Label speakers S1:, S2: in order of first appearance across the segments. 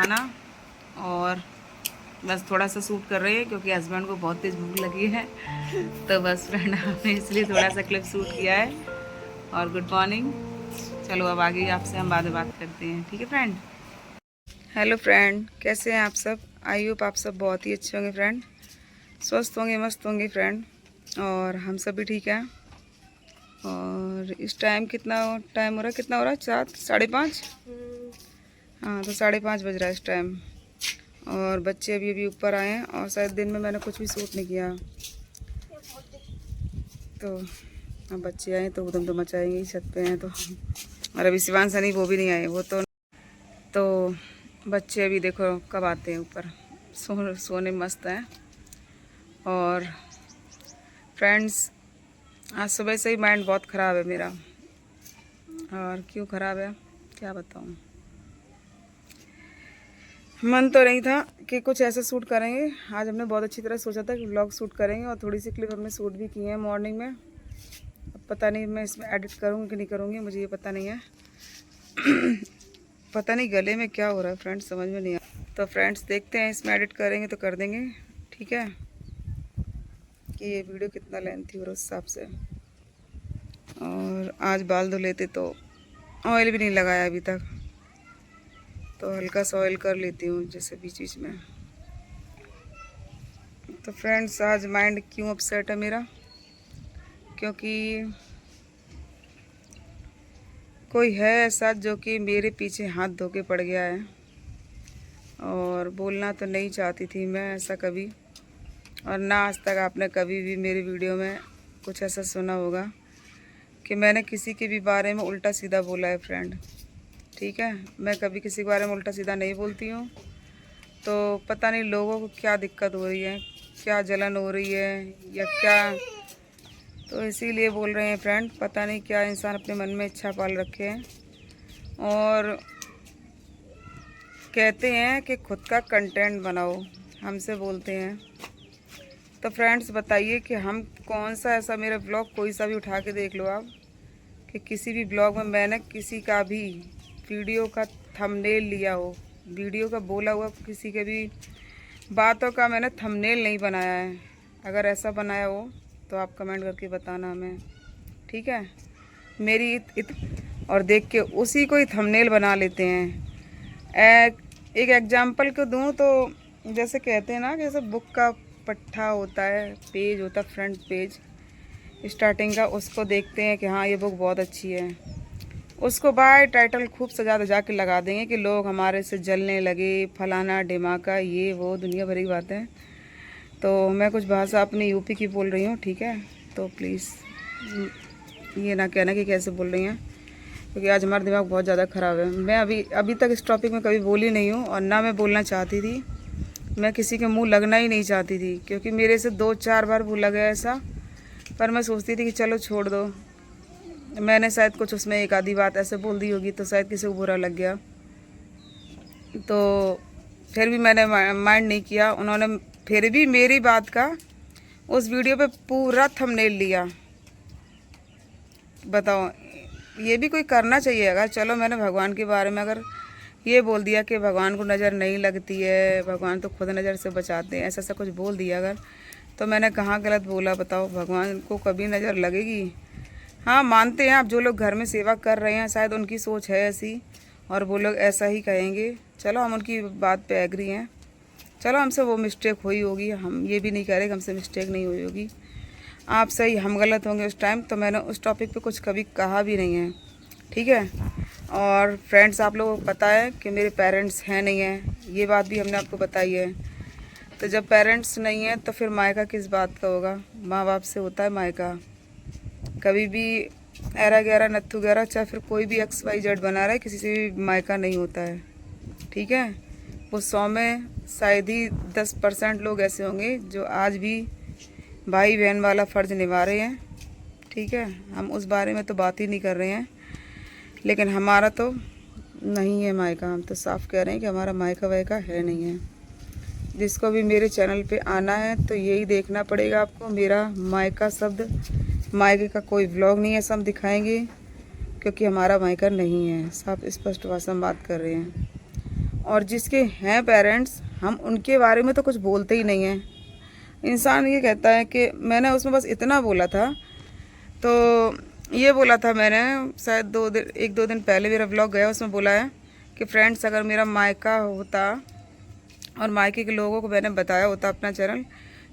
S1: खाना और बस थोड़ा सा सूट कर रहे हैं क्योंकि हस्बैंड को बहुत तेज़ भूख लगी है। तो बस फ्रेंड हमने इसलिए थोड़ा सा क्लिप शूट किया है। और गुड मॉर्निंग। चलो अब आगे आपसे हम बाद में बात करते हैं, ठीक है फ्रेंड। हेलो फ्रेंड, कैसे हैं आप सब? आई होप आप सब बहुत ही अच्छे होंगे फ्रेंड, स्वस्थ होंगे, मस्त होंगे फ्रेंड। और हम सब भी ठीक हैं। और इस टाइम कितना टाइम हो रहा है, कितना हो रहा है? 4, 5:30। हाँ, तो 5:30 बज रहा है इस टाइम। और बच्चे अभी अभी ऊपर आए हैं और शायद दिन में मैंने कुछ भी शूट नहीं किया। तो अब बच्चे आए तो उधम तो मचाएंगे ही, छत पे हैं तो। और अभी शिवान सनी वो भी नहीं आए, वो तो बच्चे अभी देखो कब आते हैं ऊपर। सोने मस्त हैं। और फ्रेंड्स, आज सुबह से ही माइंड बहुत ख़राब है मेरा। और क्यों ख़राब है क्या बताऊँ। मन तो नहीं था कि कुछ ऐसा शूट करेंगे। आज हमने बहुत अच्छी तरह सोचा था कि व्लॉग शूट करेंगे और थोड़ी सी क्लिप हमने शूट भी की है मॉर्निंग में। अब पता नहीं मैं इसमें एडिट करूँगी कि नहीं करूँगी, मुझे ये पता नहीं है। पता नहीं गले में क्या हो रहा है फ्रेंड्स, समझ में नहीं आ। तो फ्रेंड्स देखते हैं, इसमें एडिट करेंगे तो कर देंगे, ठीक है, कि ये वीडियो कितना लेंथी हो रहा है उस हिसाब से। और आज बाल धो लेते तो ऑयल भी नहीं लगाया अभी तक, तो हल्का सा ऑयल कर लेती हूँ जैसे बीच बीच में। तो फ्रेंड्स, आज माइंड क्यों अपसेट है मेरा, क्योंकि कोई है ऐसा जो कि मेरे पीछे हाथ धो के पड़ गया है। और बोलना तो नहीं चाहती थी मैं ऐसा कभी, और ना आज तक आपने कभी भी मेरी वीडियो में कुछ ऐसा सुना होगा कि मैंने किसी के भी बारे में उल्टा सीधा बोला है फ्रेंड, ठीक है। मैं कभी किसी के बारे में उल्टा सीधा नहीं बोलती हूँ। तो पता नहीं लोगों को क्या दिक्कत हो रही है, क्या जलन हो रही है या क्या, तो इसीलिए बोल रहे हैं फ्रेंड। पता नहीं क्या इंसान अपने मन में इच्छा पाल रखे हैं और कहते हैं कि खुद का कंटेंट बनाओ, हमसे बोलते हैं। तो फ्रेंड्स बताइए कि हम कौन सा ऐसा, मेरा ब्लॉग कोई सा भी उठा के देख लो आप, कि किसी भी ब्लॉग में मैंने किसी का भी वीडियो का थंबनेल लिया हो, वीडियो का बोला हुआ किसी के भी बातों का मैंने थंबनेल नहीं बनाया है। अगर ऐसा बनाया हो तो आप कमेंट करके बताना हमें, ठीक है। मेरी और देख के उसी को ही थंबनेल बना लेते हैं। एक एग्जांपल को दूं तो जैसे कहते हैं ना कि जैसे बुक का पट्टा होता है, पेज होता है, फ्रंट पेज स्टार्टिंग का, उसको देखते हैं कि हाँ ये बुक बहुत अच्छी है, उसको बाय टाइटल खूब सजा दजा के लगा देंगे कि लोग हमारे से जलने लगे, फलाना ढिमाका, ये वो दुनिया भरी बातें। तो मैं कुछ भाषा अपनी यूपी की बोल रही हूँ, ठीक है। तो प्लीज़ ये ना कहना कि कैसे बोल रही हैं, क्योंकि आज हमारा दिमाग बहुत ज़्यादा ख़राब है। मैं अभी तक इस टॉपिक में कभी बोली नहीं हूँ और ना मैं बोलना चाहती थी। मैं किसी के मुंह लगना ही नहीं चाहती थी, क्योंकि मेरे से 2-4 बार बोला गया ऐसा। पर मैं सोचती थी कि चलो छोड़ दो, मैंने शायद कुछ उसमें एक आधी बात ऐसे बोल दी होगी तो शायद किसी को बुरा लग गया। तो फिर भी मैंने माइंड नहीं किया। उन्होंने फिर भी मेरी बात का उस वीडियो पे पूरा थंबनेल लिया। बताओ, ये भी कोई करना चाहिए। अगर चलो मैंने भगवान के बारे में अगर ये बोल दिया कि भगवान को नज़र नहीं लगती है, भगवान तो खुद नज़र से बचाते हैं, ऐसा ऐसा कुछ बोल दिया अगर, तो मैंने कहाँ गलत बोला बताओ। भगवान को कभी नज़र लगेगी? हाँ मानते हैं आप, जो लोग घर में सेवा कर रहे हैं शायद उनकी सोच है ऐसी और वो लोग ऐसा ही कहेंगे। चलो हम उनकी बात पे एग्री हैं। चलो हमसे वो मिस्टेक हुई होगी, हम ये भी नहीं कह रहे कि हमसे मिस्टेक नहीं हुई होगी। आप सही, हम गलत होंगे उस टाइम। तो मैंने उस टॉपिक पे कुछ कभी कहा भी नहीं है, ठीक है। और फ्रेंड्स, आप लोगों को पता है कि मेरे पेरेंट्स हैं नहीं हैं, ये बात भी हमने आपको बताई है। तो जब पेरेंट्स नहीं हैं तो फिर मायका किस बात का होगा? माँ बाप से होता है मायका। कभी भी एरा गैरा नत्थु गैरा, चाहे फिर कोई भी XYZ बना रहा है, किसी से भी मायका नहीं होता है, ठीक है। वो 100 में शायद ही 10% लोग ऐसे होंगे जो आज भी भाई बहन वाला फ़र्ज़ निभा रहे हैं, ठीक है। हम उस बारे में तो बात ही नहीं कर रहे हैं, लेकिन हमारा तो नहीं है मायका। हम तो साफ कह रहे हैं कि हमारा मायका वायका है नहीं है। जिसको भी मेरे चैनल पे आना है तो यही देखना पड़ेगा आपको। मेरा मायका शब्द, मायके का कोई व्लॉग नहीं है, सब दिखाएंगे, क्योंकि हमारा मायका नहीं है। साफ स्पष्ट भाषा में बात कर रहे हैं। और जिसके हैं पेरेंट्स, हम उनके बारे में तो कुछ बोलते ही नहीं हैं। इंसान ये कहता है कि मैंने उसमें बस इतना बोला था, तो ये बोला था मैंने शायद 1-2 दिन पहले मेरा व्लॉग गया, उसमें बोला है कि फ्रेंड्स अगर मेरा मायका होता और मायके के लोगों को मैंने बताया होता अपना चैनल,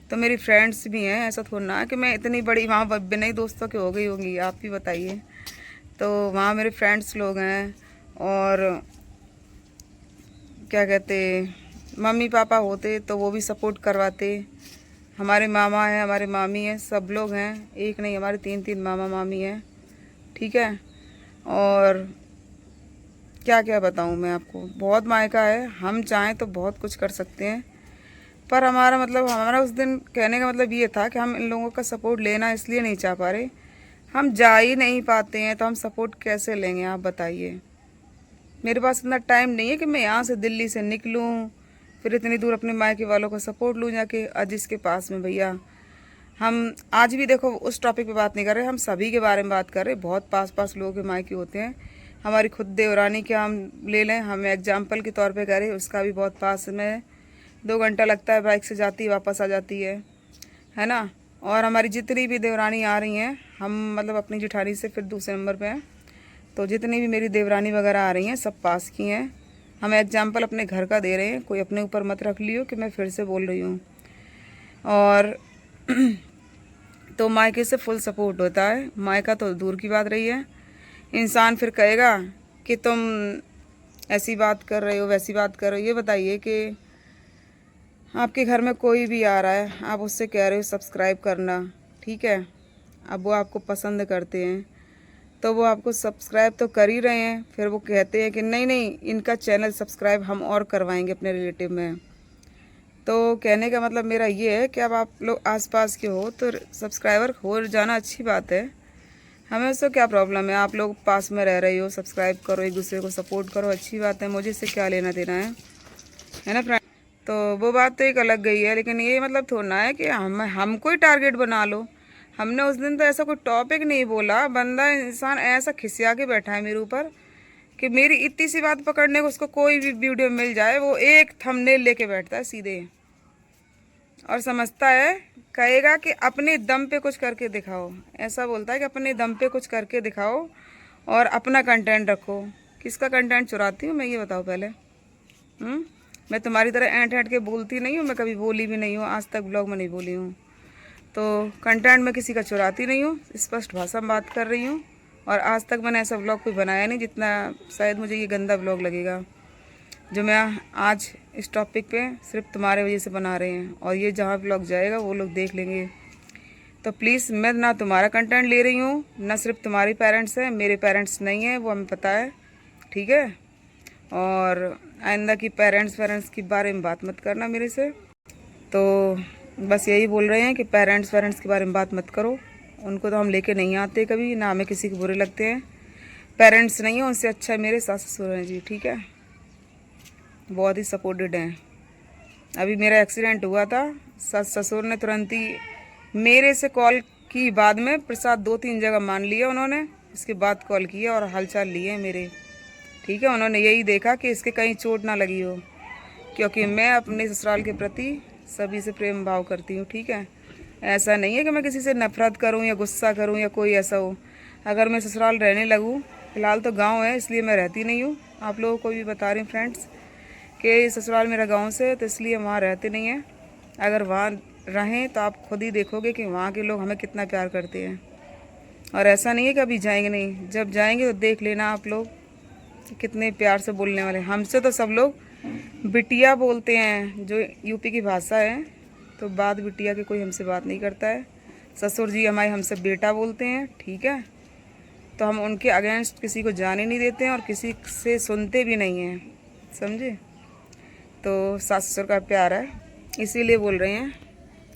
S1: तो मेरी फ्रेंड्स भी हैं, ऐसा थोड़ा ना कि मैं इतनी बड़ी वहाँ बिना ही दोस्तों के हो गई होंगी, आप भी बताइए। तो वहाँ मेरे फ्रेंड्स लोग हैं, और क्या कहते, मम्मी पापा होते तो वो भी सपोर्ट करवाते। हमारे मामा हैं, हमारे मामी हैं, सब लोग हैं, एक नहीं हमारे 3 मामा मामी हैं, ठीक है। और क्या क्या बताऊँ मैं आपको, बहुत मायका है, हम चाहें तो बहुत कुछ कर सकते हैं। पर हमारा उस दिन कहने का मतलब ये था कि हम इन लोगों का सपोर्ट लेना इसलिए नहीं चाह पा रहे, हम जा ही नहीं पाते हैं, तो हम सपोर्ट कैसे लेंगे आप बताइए। मेरे पास इतना टाइम नहीं है कि मैं यहाँ से दिल्ली से निकलूँ, फिर इतनी दूर अपने मायके वालों को सपोर्ट लूँ जाके। जिसके पास में भैया, हम आज भी देखो उस टॉपिक पे बात नहीं कर रहे, हम सभी के बारे में बात कर रहे। बहुत पास लोगों के मायके होते हैं, हमारी खुद देवरानी के हम ले लें, हम एग्जाम्पल के तौर पे करें, उसका भी बहुत पास में है, 2 घंटा लगता है, बाइक से जाती है वापस आ जाती है ना। और हमारी जितनी भी देवरानी आ रही हैं, हम अपनी जेठानी से फिर दूसरे नंबर पे हैं, तो जितनी भी मेरी देवरानी वगैरह आ रही हैं सब पास की हैं। हम एग्जाम्पल अपने घर का दे रहे हैं, कोई अपने ऊपर मत रख लियो कि मैं फिर से बोल रही हूँ। और तो मायके से फुल सपोर्ट होता है, मायका तो दूर की बात रही है। इंसान फिर कहेगा कि तुम ऐसी बात कर रहे हो, वैसी बात कर रहे हो। ये बताइए कि आपके घर में कोई भी आ रहा है, आप उससे कह रहे हो सब्सक्राइब करना, ठीक है, अब वो आपको पसंद करते हैं तो वो आपको सब्सक्राइब तो कर ही रहे हैं, फिर वो कहते हैं कि नहीं नहीं इनका चैनल सब्सक्राइब हम और करवाएंगे अपने रिलेटिव में। तो कहने का मतलब मेरा ये है कि अब आप लोग आसपास के हो तो सब्सक्राइबर हो जाना अच्छी बात है, हमें उससे क्या प्रॉब्लम है। आप लोग पास में रह रहे हो, सब्सक्राइब करो, एक दूसरे को सपोर्ट करो, अच्छी बात है, मुझे इससे क्या लेना देना है ना फ्रेंड। तो वो बात तो एक अलग गई है, लेकिन ये मतलब थोड़ा ना है कि हम कोई टारगेट बना लो। हमने उस दिन तो ऐसा कोई टॉपिक नहीं बोला, बंदा इंसान ऐसा खिसिया के बैठा है मेरे ऊपर कि मेरी इतनी सी बात पकड़ने को उसको कोई भी वीडियो मिल जाए, वो एक थंबनेल लेके बैठता है सीधे, और समझता है, कहेगा कि अपने दम पे कुछ करके दिखाओ। ऐसा बोलता है कि अपने दम पे कुछ करके दिखाओ और अपना कंटेंट रखो। किसका कंटेंट चुराती हूँ मैं, ये बताओ पहले। मैं तुम्हारी तरह ऐंठ ऐंठ के बोलती नहीं हूँ, मैं कभी बोली भी नहीं हूँ, आज तक ब्लॉग में नहीं बोली हूँ। तो कंटेंट में किसी का चुराती नहीं हूँ, स्पष्ट भाषा में बात कर रही हूँ। और आज तक मैंने ऐसा ब्लॉग कोई बनाया नहीं जितना शायद मुझे ये गंदा ब्लॉग लगेगा, जो मैं आज इस टॉपिक पे सिर्फ तुम्हारे वजह से बना रहे हैं। और ये जहाँ ब्लॉग जाएगा वो लोग देख लेंगे। तो प्लीज़, मैं ना तुम्हारा कंटेंट ले रही हूँ, ना सिर्फ तुम्हारे पेरेंट्स हैं, मेरे पेरेंट्स नहीं हैं, वो हमें पता है, ठीक है। और आइंदा की पेरेंट्स के बारे में बात मत करना मेरे से। तो बस यही बोल रहे हैं कि पेरेंट्स के बारे में बात मत करो, उनको तो हम लेके नहीं आते कभी, ना हमें किसी के बुरे लगते हैं। पेरेंट्स नहीं है, उनसे अच्छा मेरे सास ससुर हैं जी, ठीक है, बहुत ही सपोर्टेड हैं। अभी मेरा एक्सीडेंट हुआ था, सास ससुर ने तुरंत ही मेरे से कॉल की, बाद में प्रसाद 2-3 जगह मान लिया उन्होंने, इसके बाद कॉल किया और हालचाल लिए मेरे, ठीक है। उन्होंने यही देखा कि इसके कहीं चोट ना लगी हो, क्योंकि मैं अपने ससुराल के प्रति सभी से प्रेम भाव करती हूँ, ठीक है। ऐसा नहीं है कि मैं किसी से नफरत करूँ या गुस्सा करूँ या कोई ऐसा हो। अगर मैं ससुराल रहने लगूँ, फ़िलहाल तो गांव है इसलिए मैं रहती नहीं हूँ, आप लोगों को भी बता रही हूँ फ्रेंड्स कि ससुराल मेरा गांव से है, तो इसलिए वहाँ रहते नहीं हैं। अगर वहाँ रहें तो आप खुद ही देखोगे कि वहाँ के लोग हमें कितना प्यार करते हैं। और ऐसा नहीं है कि अभी जाएंगे नहीं, जब जाएंगे तो देख लेना आप लोग कितने प्यार से बोलने वाले। हमसे तो सब लोग बिटिया बोलते हैं, जो यूपी की भाषा है, तो बात बिटिया की कोई हमसे बात नहीं करता है। ससुर जी हमारे हमसे बेटा बोलते हैं, ठीक है। तो हम उनके अगेंस्ट किसी को जाने नहीं देते हैं और किसी से सुनते भी नहीं हैं, समझे। तो सास ससुर का प्यार है, इसीलिए बोल रहे हैं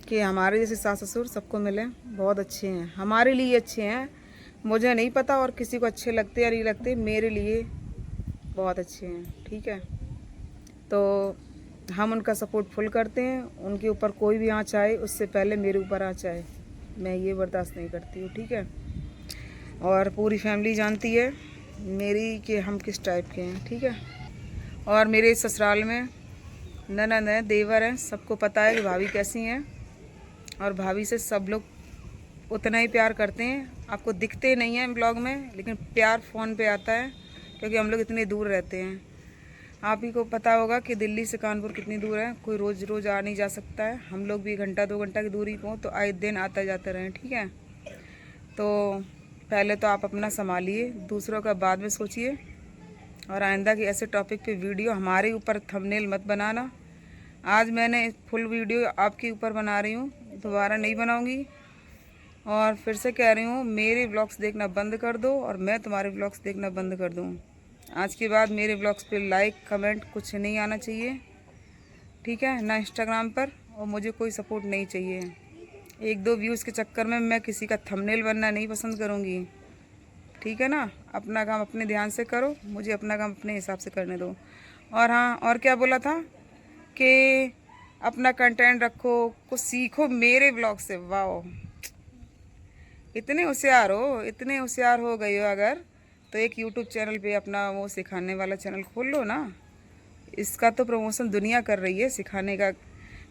S1: कि हमारे जैसे सास ससुर सबको मिले, बहुत अच्छे हैं, हमारे लिए अच्छे हैं। मुझे नहीं पता और किसी को अच्छे लगते या नहीं लगते, मेरे लिए बहुत अच्छे हैं, ठीक है। तो हम उनका सपोर्ट फुल करते हैं, उनके ऊपर कोई भी आँच आए उससे पहले मेरे ऊपर आँच आए, मैं ये बर्दाश्त नहीं करती हूँ, ठीक है। और पूरी फैमिली जानती है मेरी कि हम किस टाइप के हैं, ठीक है। और मेरे ससुराल में ननद है, देवर हैं, सबको पता है कि भाभी कैसी हैं। और भाभी से सब लोग उतना ही प्यार करते हैं। आपको दिखते नहीं हैं ब्लॉग में, लेकिन प्यार फ़ोन पे आता है, क्योंकि हम लोग इतने दूर रहते हैं। आप ही को पता होगा कि दिल्ली से कानपुर कितनी दूर है, कोई रोज़ रोज़ आ नहीं जा सकता है। हम लोग भी घंटा 2 घंटा की दूरी पर तो आए दिन आता जाते रहें, ठीक है। तो पहले तो आप अपना संभालिए, दूसरों का बाद में सोचिए। और आइंदा की ऐसे टॉपिक पे वीडियो हमारे ऊपर थंबनेल मत बनाना। आज मैंने फुल वीडियो आपके ऊपर बना रही हूँ, दोबारा नहीं बनाऊँगी। और फिर से कह रही हूँ, मेरे ब्लॉग्स देखना बंद कर दो और मैं तुम्हारे ब्लॉग्स देखना बंद कर दूँ। आज के बाद मेरे ब्लॉग्स पे लाइक कमेंट कुछ नहीं आना चाहिए, ठीक है ना, इंस्टाग्राम पर। और मुझे कोई सपोर्ट नहीं चाहिए। 1-2 व्यूज़ के चक्कर में मैं किसी का थंबनेल बनना नहीं पसंद करूँगी, ठीक है ना। अपना काम अपने ध्यान से करो, मुझे अपना काम अपने हिसाब से करने दो। और हाँ, और क्या बोला था कि अपना कंटेंट रखो, कुछ सीखो मेरे ब्लॉग से। वाह, इतने होशियार हो, इतने होशियार हो गए हो अगर, तो एक यूट्यूब चैनल पे अपना वो सिखाने वाला चैनल खोल लो ना। इसका तो प्रमोशन दुनिया कर रही है, सिखाने का।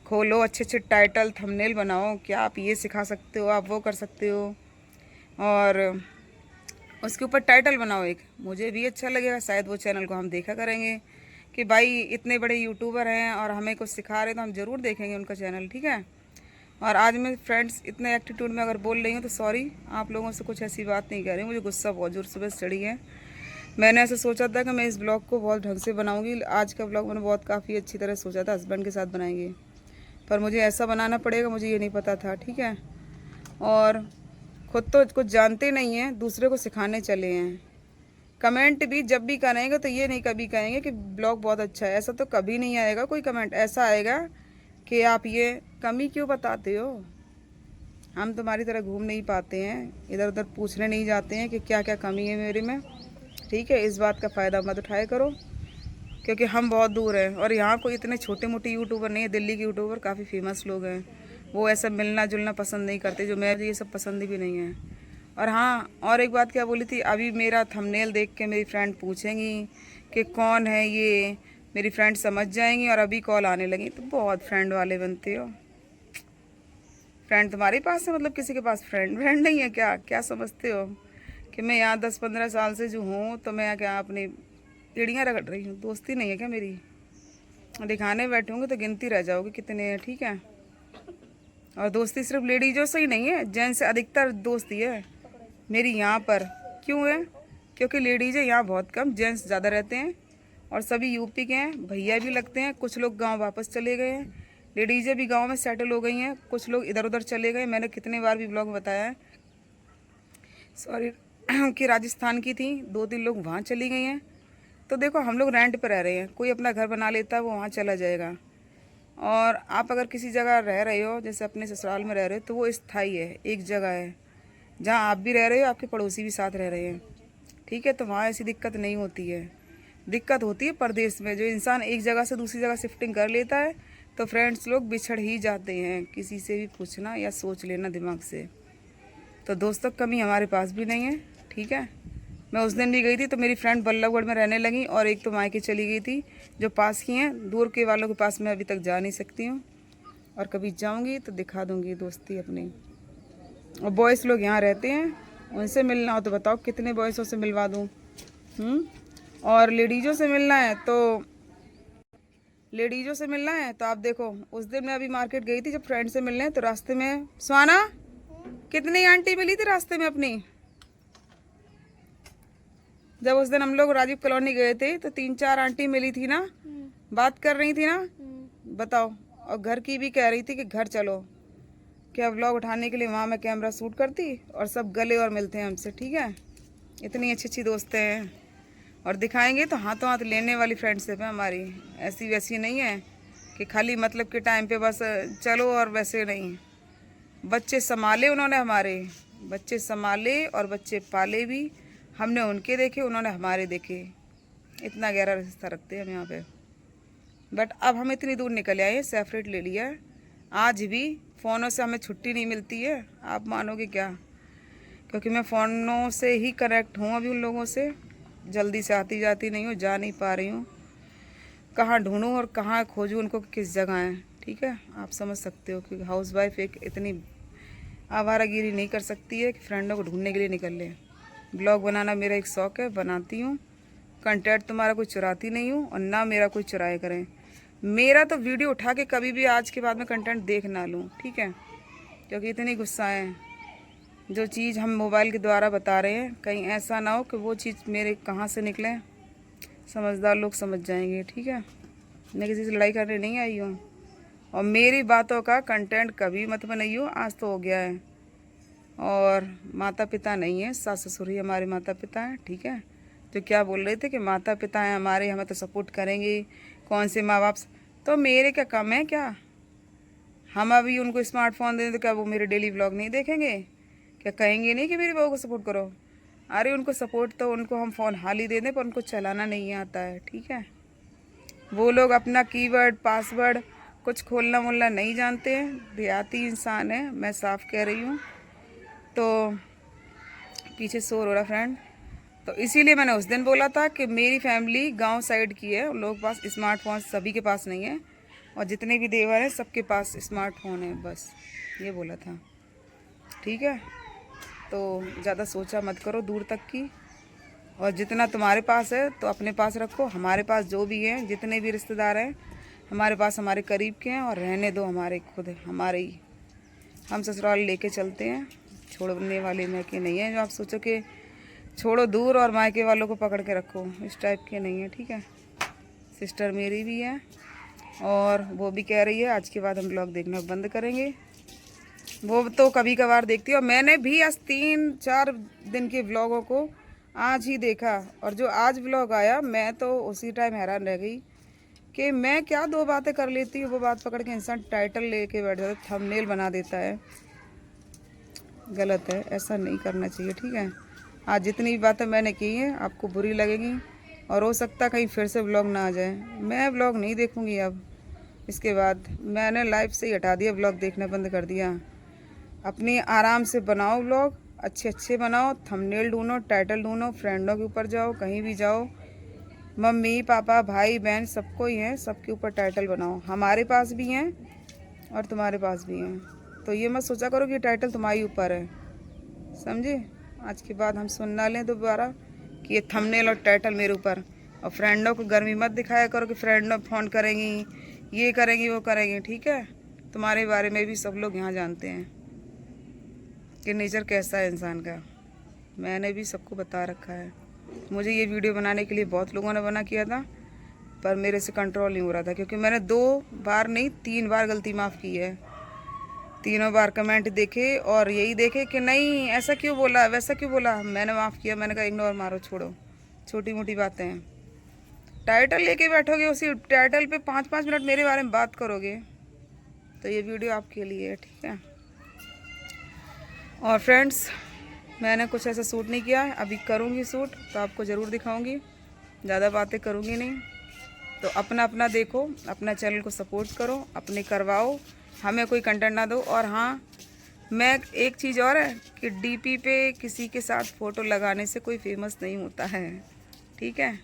S1: खोलो, अच्छे अच्छे टाइटल थंबनेल बनाओ, क्या आप ये सिखा सकते हो, आप वो कर सकते हो। और उसके ऊपर टाइटल बनाओ एक, मुझे भी अच्छा लगेगा, शायद वो चैनल को हम देखा करेंगे कि भाई इतने बड़े यूट्यूबर हैं और हमें कुछ सिखा रहे हैं, तो हम ज़रूर देखेंगे उनका चैनल, ठीक है। और आज मैं फ्रेंड्स इतने एटीट्यूड में अगर बोल रही हूँ तो सॉरी, आप लोगों से कुछ ऐसी बात नहीं कर रही, मुझे गुस्सा बहुत जोर से चढ़ी है। मैंने ऐसा सोचा था कि मैं इस ब्लॉग को बहुत ढंग से बनाऊंगी। आज का ब्लॉग मैंने बहुत काफ़ी अच्छी तरह सोचा था, हस्बैंड के साथ बनाएंगे, पर मुझे ऐसा बनाना पड़ेगा, मुझे ये नहीं पता था, ठीक है। और खुद तो कुछ जानते नहीं हैं, दूसरे को सिखाने चले हैं। कमेंट भी जब भी करेंगे तो ये नहीं कभी कहेंगे कि ब्लॉग बहुत अच्छा है, ऐसा तो कभी नहीं आएगा। कोई कमेंट ऐसा आएगा कि आप ये कमी क्यों बताते हो। हम तुम्हारी तरह घूम नहीं पाते हैं, इधर उधर पूछने नहीं जाते हैं कि क्या क्या कमी है मेरे में, ठीक है। इस बात का फ़ायदा मत उठाया करो, क्योंकि हम बहुत दूर हैं और यहाँ कोई इतने छोटे मोटे यूट्यूबर नहीं है। दिल्ली के यूट्यूबर काफ़ी फेमस लोग हैं, वो ऐसा मिलना जुलना पसंद नहीं करते, जो मैं ये सब पसंद भी नहीं है। और हाँ, और एक बात क्या बोली थी, अभी मेरा थंबनेल देख के मेरी फ्रेंड पूछेंगी कि कौन है ये, मेरी फ्रेंड समझ जाएंगी और अभी कॉल आने लगी। तो बहुत फ्रेंड वाले बनते हो। फ्रेंड तुम्हारे पास है, मतलब किसी के पास फ्रेंड नहीं है क्या? क्या समझते हो कि मैं यहाँ 10-15 साल से जो हूँ तो मैं क्या अपनी एड़ियाँ रगड़ रही हूँ? दोस्ती नहीं है क्या मेरी? दिखाने बैठूँगी तो गिनती रह जाओगे कितने हैं, ठीक है। और दोस्ती सिर्फ लेडीजों से ही नहीं है, जेंट्स से अधिकतर दोस्ती है मेरी यहाँ पर। क्यों है? क्योंकि लेडीज़ें यहाँ बहुत कम, जेंट्स ज़्यादा रहते हैं। और सभी यूपी के हैं, भैया भी लगते हैं। कुछ लोग गांव वापस चले गए हैं, लेडीज़ें भी गांव में सेटल हो गई हैं। कुछ लोग इधर उधर चले गए, मैंने कितने बार भी ब्लॉग बताया है, सॉरी कि राजस्थान की थी, 2-3 लोग वहाँ चली गई हैं। तो देखो, हम लोग रेंट पर रह रहे हैं, कोई अपना घर बना लेता है वो वहाँ चला जाएगा। और आप अगर किसी जगह रह रहे हो, जैसे अपने ससुराल में रह रहे हो, तो वो स्थायी है, एक जगह है जहाँ आप भी रह रहे हो, आपके पड़ोसी भी साथ रह रहे हैं, ठीक है। तो वहाँ ऐसी दिक्कत नहीं होती है। दिक्कत होती है परदेश में, जो इंसान एक जगह से दूसरी जगह शिफ्टिंग कर लेता है तो फ्रेंड्स लोग बिछड़ ही जाते हैं। किसी से भी पूछना या सोच लेना दिमाग से। तो दोस्तों कमी हमारे पास भी नहीं है, ठीक है। मैं उस दिन भी गई थी तो मेरी फ्रेंड बल्लभगढ़ में रहने लगी और एक तो मायके चली गई थी, जो पास की हैं। दूर के वालों के पास मैं अभी तक जा नहीं सकती हूँ, और कभी जाऊँगी तो दिखा दूँगी दोस्ती अपनी। और बॉयज़ लोग यहाँ रहते हैं, उनसे मिलना हो तो बताओ कितने बॉयज़ों से मिलवा दूँ। और लेडीज़ों से मिलना है तो आप देखो, उस दिन मैं अभी मार्केट गई थी जब फ्रेंड से मिलने, तो रास्ते में स्वाना कितनी आंटी मिली थी रास्ते में अपनी। जब उस दिन हम लोग राजीव कॉलोनी गए थे तो 3-4 आंटी मिली थी ना, बात कर रही थी ना, बताओ। और घर की भी कह रही थी कि घर चलो, क्या व्लॉग उठाने के लिए वहाँ मैं कैमरा शूट करती, और सब गले और मिलते हैं हमसे, ठीक है। इतनी अच्छी अच्छी दोस्तें हैं, और दिखाएंगे तो हाथों हाथ लेने वाली फ्रेंडशिप है हमारी। ऐसी वैसी नहीं है कि खाली मतलब के टाइम पे बस चलो, और वैसे नहीं। बच्चे संभाले उन्होंने, हमारे बच्चे संभाले और बच्चे पाले भी। हमने उनके देखे, उन्होंने हमारे देखे। इतना गहरा रिश्ता रखते हैं हम यहाँ पे। बट अब हम इतनी दूर निकल आए हैं, सेपरेट ले लिया है। आज भी फ़ोनों से हमें छुट्टी नहीं मिलती है, आप मानोगे क्या? क्योंकि मैं फ़ोनों से ही कनेक्ट हूँ अभी उन लोगों से। जल्दी से आती जाती नहीं हूँ, जा नहीं पा रही हूँ। कहाँ ढूंढूं और कहाँ खोजूं उनको, किस जगह हैं। ठीक है, आप समझ सकते हो कि हाउसवाइफ एक इतनी आवारागिरी नहीं कर सकती है कि फ्रेंडों को ढूंढने के लिए निकल ले। ब्लॉग बनाना मेरा एक शौक़ है, बनाती हूँ। कंटेंट तुम्हारा कोई चुराती नहीं हूँ और ना मेरा कोई चुराए करें। मेरा तो वीडियो उठा के कभी भी आज के बाद में कंटेंट देख ना लूँ, ठीक है, क्योंकि इतनी गुस्सा है। जो चीज़ हम मोबाइल के द्वारा बता रहे हैं, कहीं ऐसा ना हो कि वो चीज़ मेरे कहाँ से निकले। समझदार लोग समझ जाएंगे, ठीक है। मैं किसी से लड़ाई करने नहीं आई हूँ और मेरी बातों का कंटेंट कभी मत बनाइयो, आज तो हो गया है। और माता पिता नहीं है, सास ससुर ही हमारे माता पिता हैं, ठीक है। तो क्या बोल रहे थे कि माता पिता हैं हमारे, हमें तो सपोर्ट करेंगे, कौन से माँ बाप। तो मेरे क्या कम है क्या? हम अभी उनको स्मार्टफोन दे दें तो क्या वो मेरे डेली व्लॉग नहीं देखेंगे? क्या कहेंगे नहीं कि मेरी बहू को सपोर्ट करो? अरे उनको सपोर्ट तो उनको हम फ़ोन हाल ही दे दें, पर उनको चलाना नहीं आता है, ठीक है। वो लोग अपना कीवर्ड पासवर्ड कुछ खोलना मोलना नहीं जानते हैं, देहाती इंसान है, मैं साफ कह रही हूँ। तो पीछे शोर हो रहा फ्रेंड, तो इसीलिए मैंने उस दिन बोला था कि मेरी फैमिली गांव साइड की है, उन लोगों के पास स्मार्टफोन सभी के पास नहीं है, और जितने भी देवर हैं सबके पास स्मार्टफोन है, बस ये बोला था, ठीक है। तो ज़्यादा सोचा मत करो दूर तक की, और जितना तुम्हारे पास है तो अपने पास रखो। हमारे पास जो भी हैं, जितने भी रिश्तेदार हैं हमारे पास, हमारे करीब के हैं, और रहने दो हमारे खुद हमारे ही। हम ससुराल लेके चलते हैं, छोड़ने वाले मायके नहीं है जो आप सोचो कि छोड़ो दूर और मायके वालों को पकड़ के रखो, इस टाइप के नहीं है, ठीक है। सिस्टर मेरी भी है और वो भी कह रही है आज के बाद हम ब्लॉग देखना बंद करेंगे। वो तो कभी कभार देखती है, और मैंने भी आज 3-4 दिन के व्लॉगों को आज ही देखा, और जो आज व्लॉग आया मैं तो उसी टाइम हैरान रह गई कि मैं क्या 2 बातें कर लेती हूँ, वो बात पकड़ के इंसान टाइटल लेके बैठ जाता है, थंबनेल बना देता है। गलत है, ऐसा नहीं करना चाहिए, ठीक है। आज जितनी भी बातें मैंने की हैं आपको बुरी लगेंगी, और हो सकता कहीं फिर से व्लॉग ना आ जाए। मैं व्लॉग नहीं देखूँगी अब, इसके बाद मैंने लाइफ से ही हटा दिया, व्लॉग देखना बंद कर दिया। अपनी आराम से बनाओ व्लॉग, अच्छे अच्छे बनाओ, थंबनेल ढूंढो, टाइटल ढूंढो, फ्रेंडों के ऊपर जाओ, कहीं भी जाओ, मम्मी पापा भाई बहन सबको ही हैं, सबके ऊपर टाइटल बनाओ। हमारे पास भी हैं और तुम्हारे पास भी हैं, तो ये मत सोचा करो कि टाइटल तुम्हारे ऊपर है, समझे। आज के बाद हम सुन ना लें दोबारा कि ये थंबनेल और टाइटल मेरे ऊपर। और फ्रेंडों को गर्मी मत दिखाया करो कि फ्रेंडों फ़ोन करेंगी, ये करेंगी वो करेंगी, ठीक है। तुम्हारे बारे में भी सब लोग यहाँ जानते हैं कि नेचर कैसा है इंसान का, मैंने भी सबको बता रखा है। मुझे ये वीडियो बनाने के लिए बहुत लोगों ने मना किया था, पर मेरे से कंट्रोल नहीं हो रहा था, क्योंकि मैंने 2 बार नहीं 3 बार गलती माफ़ की है। तीनों बार कमेंट देखे और यही देखे कि नहीं ऐसा क्यों बोला, वैसा क्यों बोला, मैंने माफ़ किया। मैंने कहा इग्नोर मारो, छोड़ो, छोटी मोटी बातें हैं। टाइटल लेके बैठोगे, उसी टाइटल पे 5-5 मिनट मेरे बारे में बात करोगे, तो ये वीडियो आपके लिए है, ठीक है। और फ्रेंड्स, मैंने कुछ ऐसा सूट नहीं किया है, अभी करूँगी सूट तो आपको ज़रूर दिखाऊँगी, ज़्यादा बातें करूँगी नहीं। तो अपना अपना देखो, अपना चैनल को सपोर्ट करो, अपने करवाओ, हमें कोई कंटेंट ना दो। और हाँ, मैं एक चीज़ और है कि डीपी पे किसी के साथ फ़ोटो लगाने से कोई फेमस नहीं होता है, ठीक है।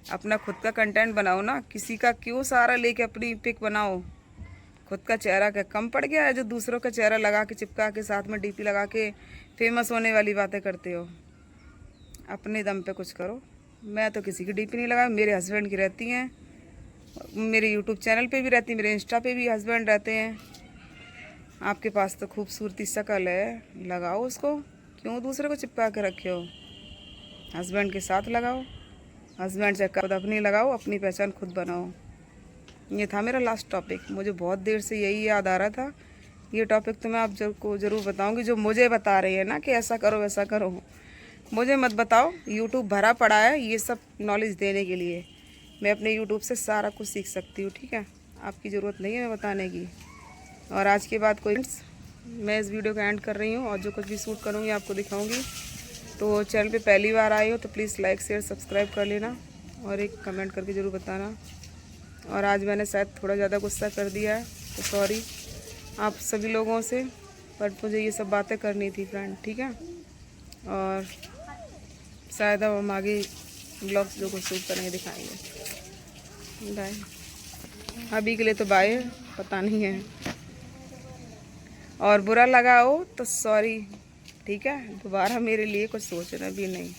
S1: अपना खुद का कंटेंट बनाओ ना, किसी का क्यों सहारा लेके अपनी पिक बनाओ। खुद का चेहरा क्या कम पड़ गया है जो दूसरों का चेहरा लगा के चिपका के साथ में डीपी लगा के फेमस होने वाली बातें करते हो। अपने दम पे कुछ करो। मैं तो किसी की डीपी नहीं लगाई, मेरे हस्बैंड की रहती हैं, मेरे यूट्यूब चैनल पे भी रहती, मेरे इंस्टा पे भी हस्बैंड रहते हैं। आपके पास तो खूबसूरती शक्ल है, लगाओ उसको, क्यों दूसरे को चिपका के रखे हो। हस्बैंड के साथ लगाओ, हस्बैंड से खुद अपनी लगाओ, अपनी पहचान खुद बनाओ। ये था मेरा लास्ट टॉपिक, मुझे बहुत देर से यही याद आ रहा था। ये टॉपिक तो मैं आप को ज़रूर बताऊंगी, जो मुझे बता रही है ना कि ऐसा करो वैसा करो, मुझे मत बताओ। यूट्यूब भरा पड़ा है ये सब नॉलेज देने के लिए, मैं अपने यूट्यूब से सारा कुछ सीख सकती हूँ, ठीक है। आपकी ज़रूरत नहीं है मैं बताने की। और आज के बाद कोई, मैं इस वीडियो का एंड कर रही हूँ, और जो कुछ भी शूट करूँगी आपको दिखाऊँगी। तो चैनल पे पहली बार आए हो तो प्लीज़ लाइक शेयर सब्सक्राइब कर लेना, और एक कमेंट करके ज़रूर बताना। और आज मैंने शायद थोड़ा ज़्यादा गुस्सा कर दिया है, तो सॉरी आप सभी लोगों से, बट मुझे ये सब बातें करनी थी फ्रेंड, ठीक है। और शायद अब हम आगे ब्लॉग्स जो कुछ शूट करेंगे दिखाएंगे। बाय। अभी के लिए तो बाय, पता नहीं है। और बुरा लगा हो तो सॉरी, ठीक है। दोबारा मेरे लिए कुछ सोचना भी नहीं।